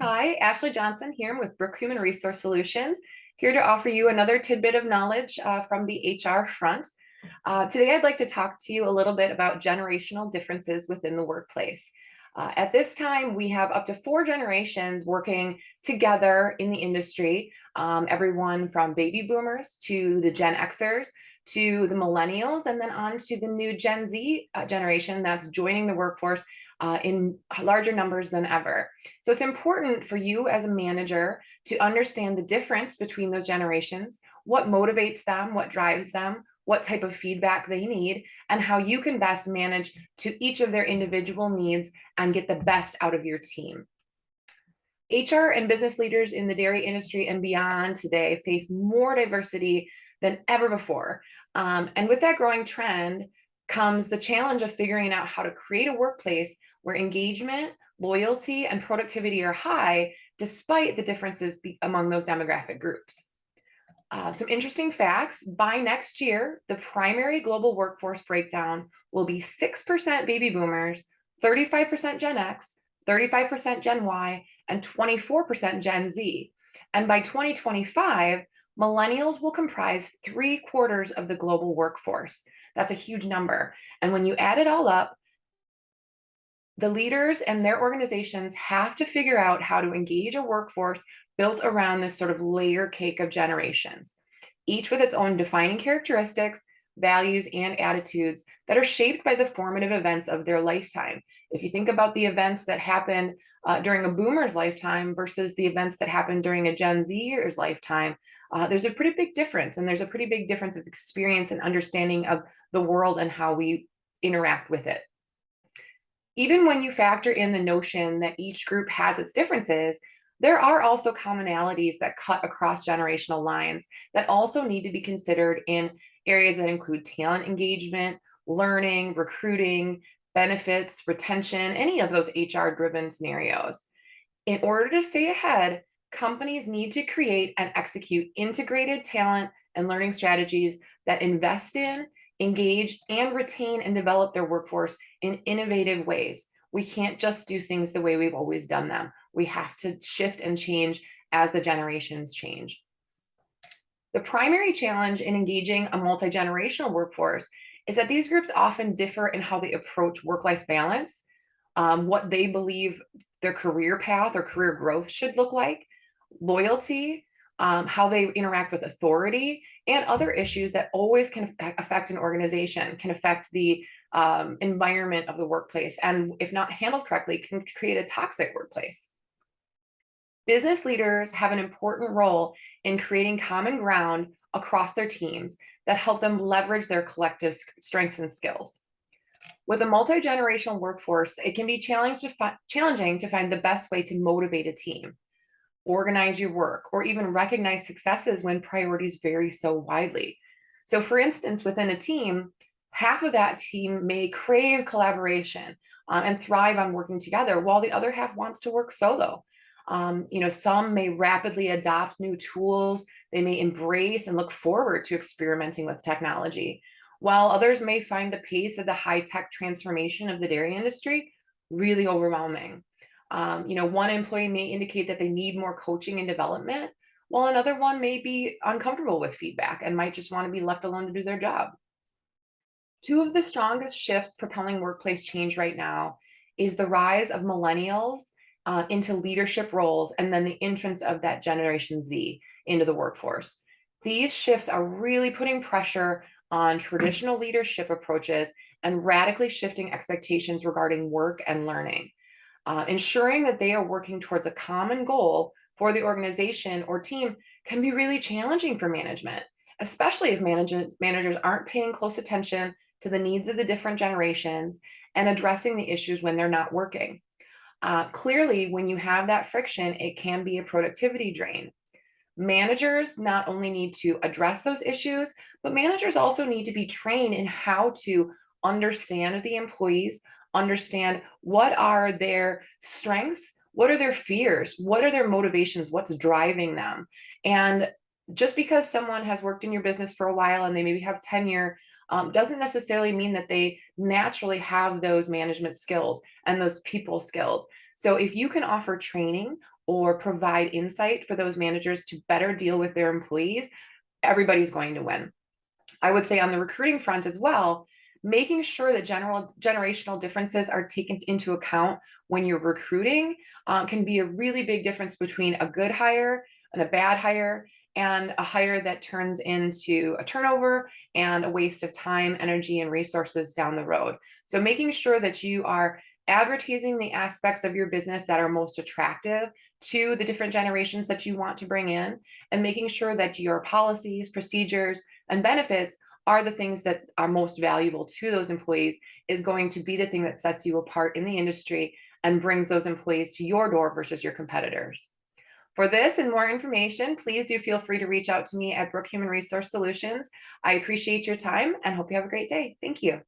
Hi, Ashlie Johnson here with Brooke Human Resource Solutions, here to offer you another tidbit of knowledge from the HR front. Today, I'd like to talk to you a little bit about generational differences within the workplace. At this time, we have up to 4 generations working together in the industry, everyone from baby boomers to the Gen Xers to the millennials, and then on to the new Gen Z generation that's joining the workforce in larger numbers than ever. So it's important for you as a manager to understand the difference between those generations, what motivates them, what drives them, what type of feedback they need, and how you can best manage to each of their individual needs and get the best out of your team. HR and business leaders in the dairy industry and beyond today face more diversity than ever before. And with that growing trend comes the challenge of figuring out how to create a workplace where engagement, loyalty, and productivity are high, despite the differences among those demographic groups. Some interesting facts: by next year, the primary global workforce breakdown will be 6% baby boomers, 35% Gen X, 35% Gen Y, and 24% Gen Z. And by 2025, millennials will comprise 3/4 of the global workforce. That's a huge number. And when you add it all up, the leaders and their organizations have to figure out how to engage a workforce built around this sort of layer cake of generations, each with its own defining characteristics, values, and attitudes that are shaped by the formative events of their lifetime. If you think about the events that happened during a boomer's lifetime versus the events that happened during a Gen Zer's lifetime, there's a pretty big difference, and there's a pretty big difference of experience and understanding of the world and how we interact with it. Even when you factor in the notion that each group has its differences, there are also commonalities that cut across generational lines that also need to be considered in areas that include talent engagement, learning, recruiting, benefits, retention, any of those HR-driven scenarios. In order to stay ahead, companies need to create and execute integrated talent and learning strategies that invest in, engage, and retain and develop their workforce in innovative ways. We can't just do things the way we've always done them. We have to shift and change as the generations change. The primary challenge in engaging a multi-generational workforce is that these groups often differ in how they approach work-life balance, what they believe their career path or career growth should look like, loyalty, how they interact with authority, and other issues that always can affect an organization, can affect the environment of the workplace, and if not handled correctly, can create a toxic workplace. Business leaders have an important role in creating common ground across their teams that help them leverage their collective strengths and skills. With a multi-generational workforce, it can be challenging to find the best way to motivate a team, organize your work, or even recognize successes when priorities vary so widely. So for instance, within a team, half of that team may crave collaboration and thrive on working together, while the other half wants to work solo. Some may rapidly adopt new tools, they may embrace and look forward to experimenting with technology, while others may find the pace of the high-tech transformation of the dairy industry really overwhelming. One employee may indicate that they need more coaching and development, while another one may be uncomfortable with feedback and might just want to be left alone to do their job. Two of the strongest shifts propelling workplace change right now is the rise of millennials into leadership roles, and then the entrance of that Generation Z into the workforce. These shifts are really putting pressure on traditional leadership approaches and radically shifting expectations regarding work and learning. Ensuring that they are working towards a common goal for the organization or team can be really challenging for management, especially if managers aren't paying close attention to the needs of the different generations and addressing the issues when they're not working. Clearly, when you have that friction, it can be a productivity drain. Managers not only need to address those issues, but managers also need to be trained in how to understand the employees, understand what are their strengths, what are their fears, what are their motivations, what's driving them. And just because someone has worked in your business for a while and they maybe have tenure, doesn't necessarily mean that they naturally have those management skills and those people skills. So if you can offer training or provide insight for those managers to better deal with their employees, everybody's going to win. I would say on the recruiting front as well, making sure that generational differences are taken into account when you're recruiting can be a really big difference between a good hire and a bad hire, and a hire that turns into a turnover and a waste of time, energy, and resources down the road. So making sure that you are advertising the aspects of your business that are most attractive to the different generations that you want to bring in, and making sure that your policies, procedures, and benefits are the things that are most valuable to those employees is going to be the thing that sets you apart in the industry and brings those employees to your door versus your competitors. For this and more information, please do feel free to reach out to me at Brooke Human Resource Solutions. I appreciate your time and hope you have a great day. Thank you.